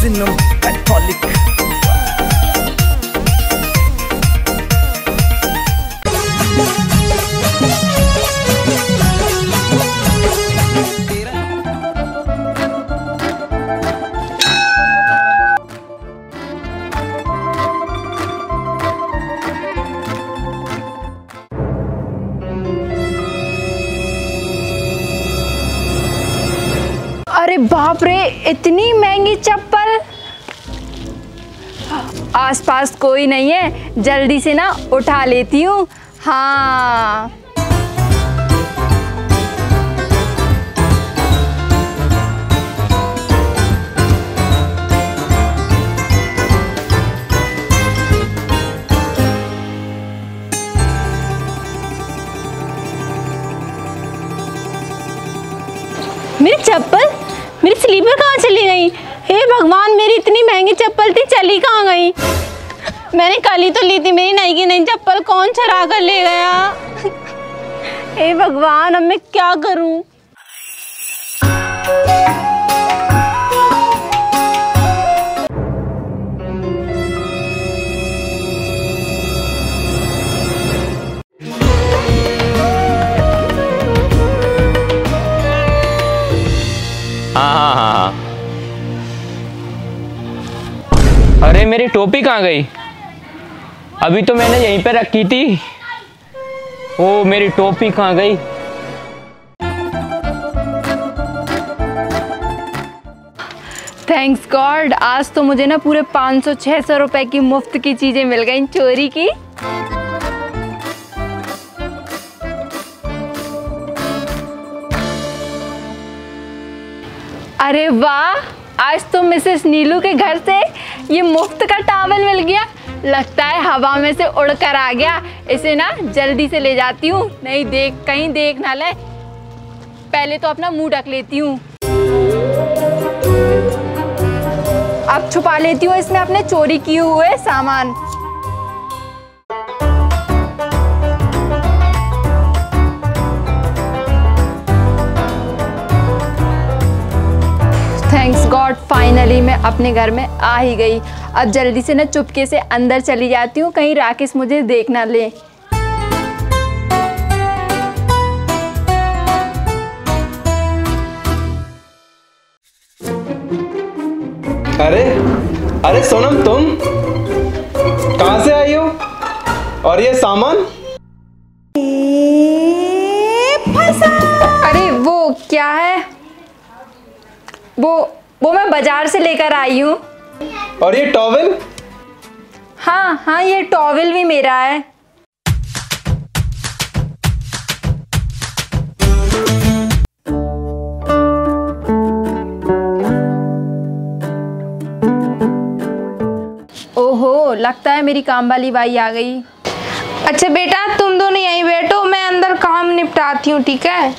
Platinum Catholic. अरे बाप रे, इतनी महंगी चप्पल। आसपास कोई नहीं है, जल्दी से ना उठा लेती हूँ। हाँ मेरी चप्पल, मेरी स्लीपर कहाँ चली गई? हे भगवान, मेरी इतनी महंगी चप्पल थी, चली कहाँ गई? मैंने कल ही तो ली थी मेरी नई की नई चप्पल, कौन चुरा कर ले गया? हे भगवान, अब मैं क्या करूं? हाँ। अरे मेरी टोपी कहाँ गई? अभी तो मैंने यहीं पे रखी थी। ओ मेरी टोपी कहाँ गई? थैंक्स गॉड, आज तो मुझे ना पूरे 500-600 रुपए की मुफ्त की चीजें मिल गई चोरी की। अरे वाह, आज तो मिसेस नीलू के घर से ये मुफ्त का टॉवल मिल गया। लगता है हवा में से उड़कर आ गया। इसे ना जल्दी से ले जाती हूँ, नहीं कहीं देख ना ले। पहले तो अपना मुंह ढक लेती हूँ। अब छुपा लेती हूँ इसमें अपने चोरी किए हुए सामान। थैंक्स गॉड, फाइनली मैं अपने घर में आ ही गई। अब जल्दी से ना चुपके से अंदर चली जाती हूँ, कहीं राकेश मुझे देख ना ले। अरे सोनम, तुम कहाँ से आई हो? और ये सामान? अरे वो क्या है? वो मैं बाजार से लेकर आई हूँ। और ये टॉवेल? हाँ, ये टॉवेल भी मेरा है। ओहो, लगता है मेरी काम वाली बाई आ गई। अच्छा बेटा, तुम दोनों यहीं बैठो, मैं अंदर काम निपटाती हूँ, ठीक है?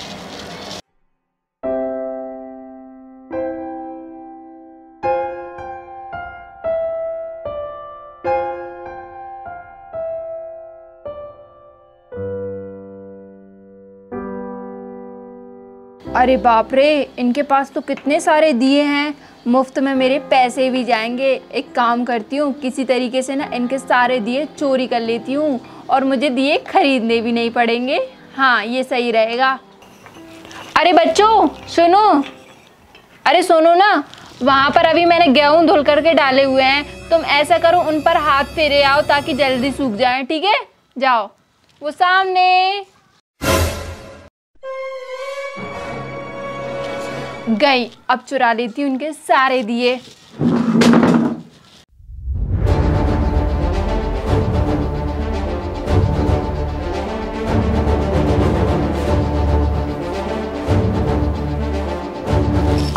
अरे बाप रे, इनके पास तो कितने सारे दिए हैं, मुफ्त में मेरे पैसे भी जाएंगे। एक काम करती हूँ, किसी तरीके से ना इनके सारे दिए चोरी कर लेती हूँ और मुझे दिए खरीदने भी नहीं पड़ेंगे। हाँ, ये सही रहेगा। अरे बच्चों सुनो, अरे सुनो ना, वहाँ पर अभी मैंने गेहूँ धुल करके डाले हुए हैं। तुम ऐसा करो, उन पर हाथ फेरे आओ ताकि जल्दी सूख जाए, ठीक है? जाओ, वो सामने गई। अब चुरा लेती हूँ उनके सारे दिए।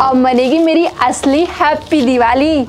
अब मनेगी मेरी असली हैप्पी दिवाली।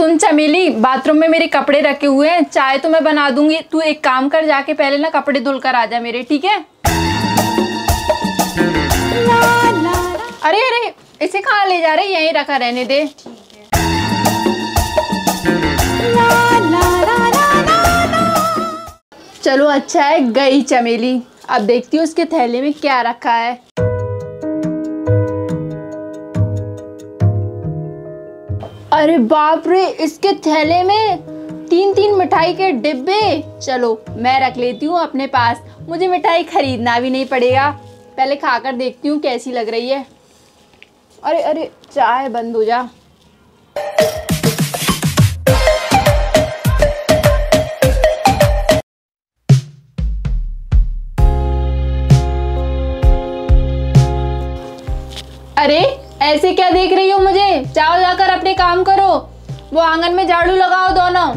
सुन चमेली, बाथरूम में मेरे कपड़े रखे हुए हैं, चाय तो मैं बना दूंगी, तू एक काम कर, जाके पहले ना कपड़े धुल कर आ जा मेरे, ठीक है? अरे अरे, इसे कहाँ ले जा रहे, यहीं रखा रहने दे। चलो अच्छा है, गई चमेली। अब देखती हूँ उसके थैले में क्या रखा है। अरे बाप रे, इसके थैले में 3-3 मिठाई के डिब्बे। चलो मैं रख लेती हूँ अपने पास, मुझे मिठाई खरीदना भी नहीं पड़ेगा। पहले खाकर देखती हूँ कैसी लग रही है। अरे अरे, चाय बंद हो जा। अरे ऐसे क्या देख रही हो मुझे? जाओ जाकर अपने काम करो, वो आंगन में झाड़ू लगाओ दोनों।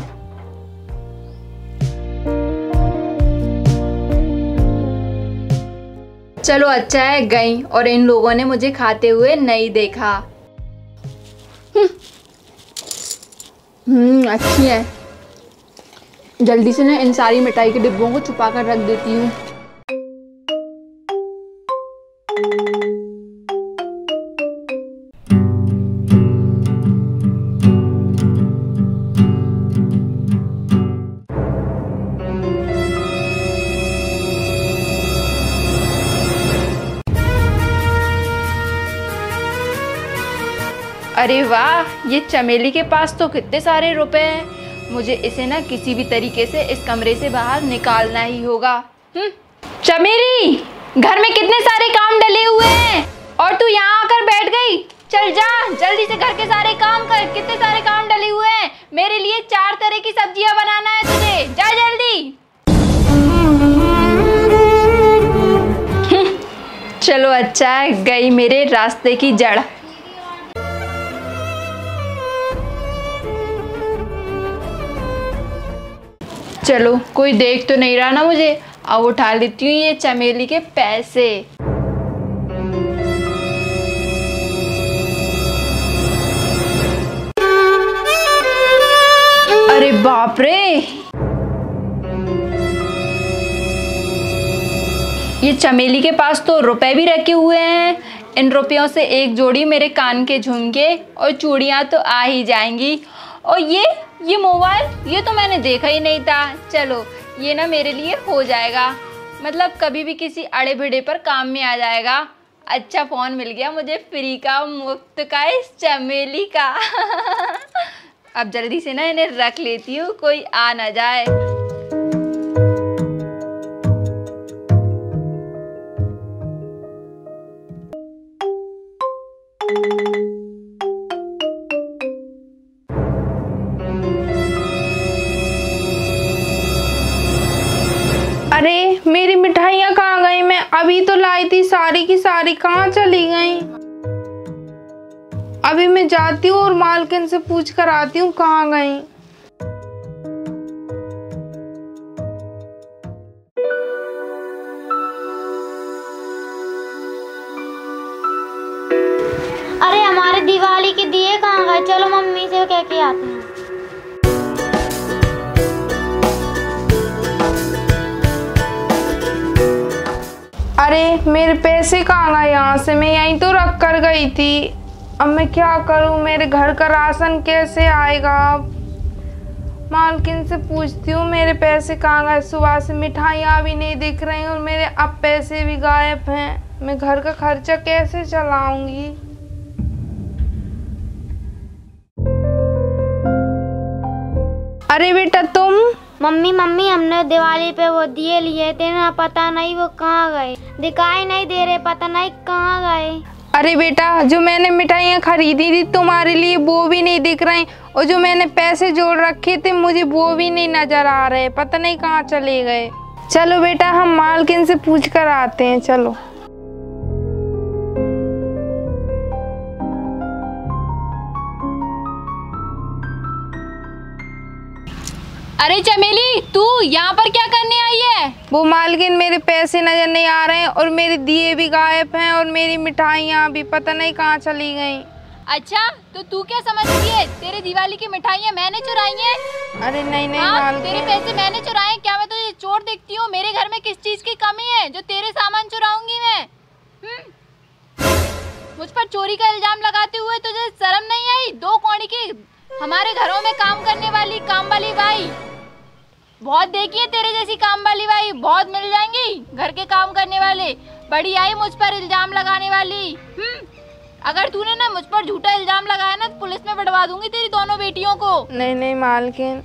चलो अच्छा है, गई और इन लोगों ने मुझे खाते हुए नहीं देखा। अच्छी है। जल्दी से ना इन सारी मिठाई के डिब्बों को छुपा कर रख देती हूँ। अरे वाह, ये चमेली के पास तो कितने सारे रुपए हैं। मुझे इसे ना किसी भी तरीके से इस कमरे से बाहर निकालना ही होगा। चमेली, घर में कितने सारे काम डले हुए हैं और तू यहाँ आकर बैठ गई। चल जा, जल्दी से घर के सारे काम कर। कितने सारे काम डले हुए हैं, मेरे लिए 4 तरह की सब्जियां बनाना है तुझे। जा जल्दी। चलो अच्छा है, गई मेरे रास्ते की जड़। चलो कोई देख तो नहीं रहा ना मुझे। अब उठा लेती हूँ ये चमेली के पैसे। अरे बाप रे, ये चमेली के पास तो रुपए भी रखे हुए हैं। इन रुपयों से एक जोड़ी मेरे कान के झुमके और चूड़ियाँ तो आ ही जाएंगी। और ये मोबाइल, ये तो मैंने देखा ही नहीं था। चलो ये ना मेरे लिए हो जाएगा, मतलब कभी भी किसी अड़े भिड़े पर काम में आ जाएगा। अच्छा फ़ोन मिल गया मुझे फ्री का, मुफ्त का, इस चमेली का। अब जल्दी से ना इन्हें रख लेती हूँ, कोई आ ना जाए। अरे मेरी मिठाइयाँ कहाँ गई? मैं अभी तो लाई थी सारी की सारी, कहाँ चली गई? अभी मैं जाती हूँ और मालकिन से पूछ कर आती हूँ कहाँ गई। अरे हमारे दिवाली के दिए कहाँ गए? चलो मम्मी से कह के आते हैं। अरे मेरे पैसे कहाँ गए यहाँ से? मैं यहीं तो रख कर गई थी। अब मैं क्या करूँ? मेरे घर का राशन कैसे आएगा? मालकिन से पूछती हूँ मेरे पैसे कहाँ गए। सुबह से मिठाइयाँ भी नहीं दिख रही और मेरे अब पैसे भी गायब हैं। मैं घर का खर्चा कैसे चलाऊंगी? अरे बेटा तुम। मम्मी हमने दिवाली पे वो दिए लिए थे ना, पता नहीं वो कहाँ गए, दिखाई नहीं दे रहे, पता नहीं कहाँ गए। अरे बेटा, जो मैंने मिठाइयाँ खरीदी थी तुम्हारे लिए वो भी नहीं दिख रही, और जो मैंने पैसे जोड़ रखे थे मुझे वो भी नहीं नजर आ रहे, पता नहीं कहाँ चले गए। चलो बेटा हम मालकिन से पूछ कर आते हैं। चलो। अरे चमेली, तू यहाँ पर क्या करने आई है? वो मालकिन, मेरे पैसे नजर नहीं आ रहे हैं और मेरे दिए भी गायब हैं और मेरी मिठाइयाँ भी पता नहीं कहाँ चली गई। अच्छा तो तू क्या समझती है तेरे दिवाली की मिठाइयाँ मैंने चुराई हैं? अरे नहीं नहीं हाँ, मालकिन। तेरे पैसे मैंने चुराए हैं। क्या मैं तुझे चोर देखती हूँ? मेरे घर में किस चीज की कमी है जो तेरे सामान चुराऊंगी मैं? मुझ पर चोरी का इल्जाम लगाते हुए तुझे शर्म नहीं आई? 2 कौड़ी की हमारे घरों में काम करने वाली काम वाली बाई बहुत देखी है, तेरे जैसी काम वाली बाई बहुत मिल जाएंगी। घर के काम करने वाले बड़ी आई मुझ पर इल्जाम लगाने वाली। अगर तूने ना मुझ पर झूठा इल्जाम लगाया ना तो पुलिस में बढ़वा दूंगी तेरी दोनों बेटियों को। नहीं नहीं मालकिन।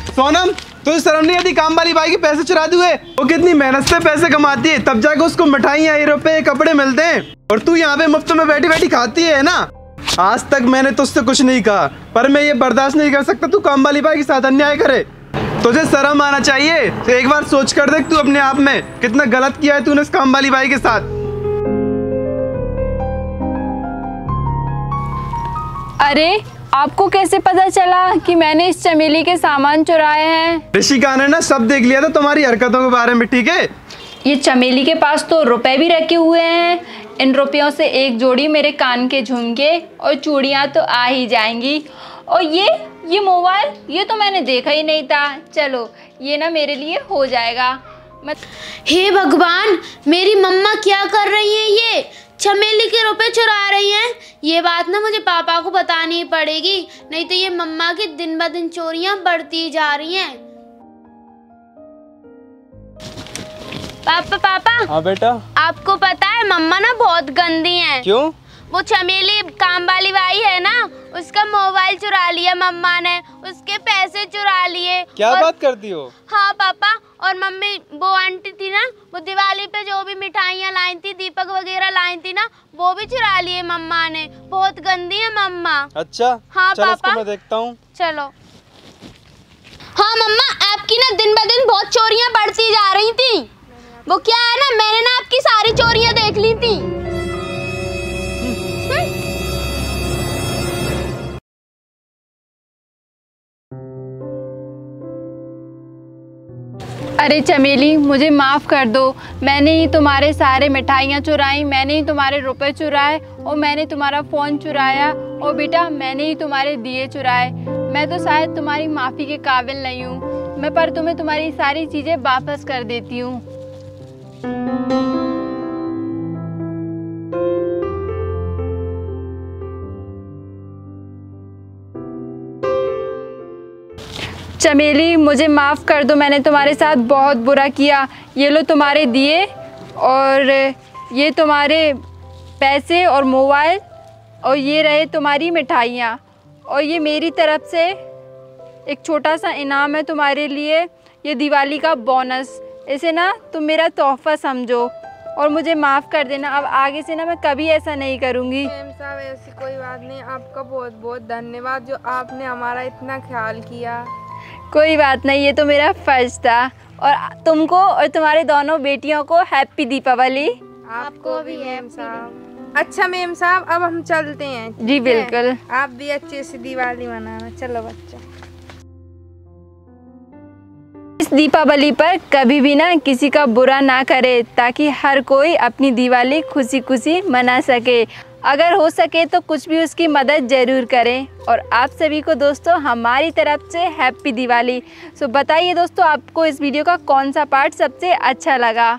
सोनम, तुझे शर्म नहीं आती काम वाली बाई के पैसे चुरा दिए? वो कितनी मेहनत से पैसे कमाती है, तब जाकर उसको मिठाइयाँ, रुपए, कपड़े मिलते हैं, और तू यहाँ पे मुफ्त में बैठी बैठी खाती है ना। आज तक मैंने तुझसे कुछ नहीं कहा, पर मैं ये बर्दाश्त नहीं कर सकता तू काम वाली बाई के साथ अन्याय करे। तुझे शर्म आना चाहिए। तो एक बार सोच कर देख तू अपने आप में कितना गलत किया है तूने इस काम वाली बाई के साथ। अरे आपको कैसे पता चला कि मैंने इस चमेली के सामान चुराए हैं? ऋषिका ने ना सब देख लिया था तुम्हारी हरकतों के बारे में, ठीक है? ये चमेली के पास तो रुपए भी रखे हुए हैं। इन रुपयों से एक जोड़ी मेरे कान के झुमके और चूड़ियाँ तो आ ही जाएंगी। और ये मोबाइल ये तो मैंने देखा ही नहीं था। चलो ये ना मेरे लिए हो जाएगा। हे भगवान, मेरी मम्मा क्या कर रही है? ये चमेली के रुपए चुरा रही हैं। ये बात ना मुझे पापा को बतानी पड़ेगी, नहीं तो ये मम्मा की दिन ब दिन चोरियां बढ़ती जा रही हैं। पापा हाँ बेटा। आपको पता है मम्मा ना बहुत गंदी हैं। क्यों? वो चमेली काम वाली बाई है ना, उसका मोबाइल चुरा लिया मम्मा ने, उसके पैसे चुरा लिए। क्या बात करती हो? हाँ पापा, और मम्मी वो आंटी थी ना, वो दिवाली पे जो भी मिठाइयाँ लाई थी, दीपक वगैरह लाई थी ना, वो भी चुरा लिए मम्मा ने। बहुत गंदी है मम्मा। अच्छा हाँ चलो पापा, इसको मैं देखता हूँ। चलो। हाँ मम्मा, आपकी ना दिन ब दिन बहुत चोरियाँ बढ़ती जा रही थी। वो क्या है ना, मैंने ना आपकी सारी चोरियाँ देख ली थी। अरे चमेली मुझे माफ़ कर दो। मैंने ही तुम्हारे सारे मिठाइयाँ चुराई, मैंने ही तुम्हारे रुपए चुराए, और मैंने तुम्हारा फ़ोन चुराया, और बेटा मैंने ही तुम्हारे दिए चुराए। मैं तो शायद तुम्हारी माफ़ी के काबिल नहीं हूँ, मैं पर तुम्हें तुम्हारी सारी चीज़ें वापस कर देती हूँ। चमेली मुझे माफ़ कर दो, मैंने तुम्हारे साथ बहुत बुरा किया। ये लो तुम्हारे दिए, और ये तुम्हारे पैसे और मोबाइल, और ये रहे तुम्हारी मिठाइयाँ, और ये मेरी तरफ से एक छोटा सा इनाम है तुम्हारे लिए, ये दिवाली का बोनस। इसे ना तुम मेरा तोहफ़ा समझो और मुझे माफ़ कर देना। अब आगे से ना मैं कभी ऐसा नहीं करूँगी। मैम साहब ऐसी कोई बात नहीं, आपका बहुत बहुत धन्यवाद जो आपने हमारा इतना ख्याल किया। कोई बात नहीं, ये तो मेरा फ़र्ज़ था। और तुमको और तुम्हारे दोनों बेटियों को हैप्पी दीपावली। आपको भी मैम साहब। अच्छा मैम साहब, अब हम चलते हैं। जी बिल्कुल। आप भी अच्छे से दिवाली मनाना। चलो बच्चा। इस दीपावली पर कभी भी ना किसी का बुरा ना करे, ताकि हर कोई अपनी दिवाली खुशी खुशी मना सके। अगर हो सके तो कुछ भी उसकी मदद ज़रूर करें। और आप सभी को दोस्तों हमारी तरफ से हैप्पी दिवाली। सो बताइए दोस्तों, आपको इस वीडियो का कौन सा पार्ट सबसे अच्छा लगा।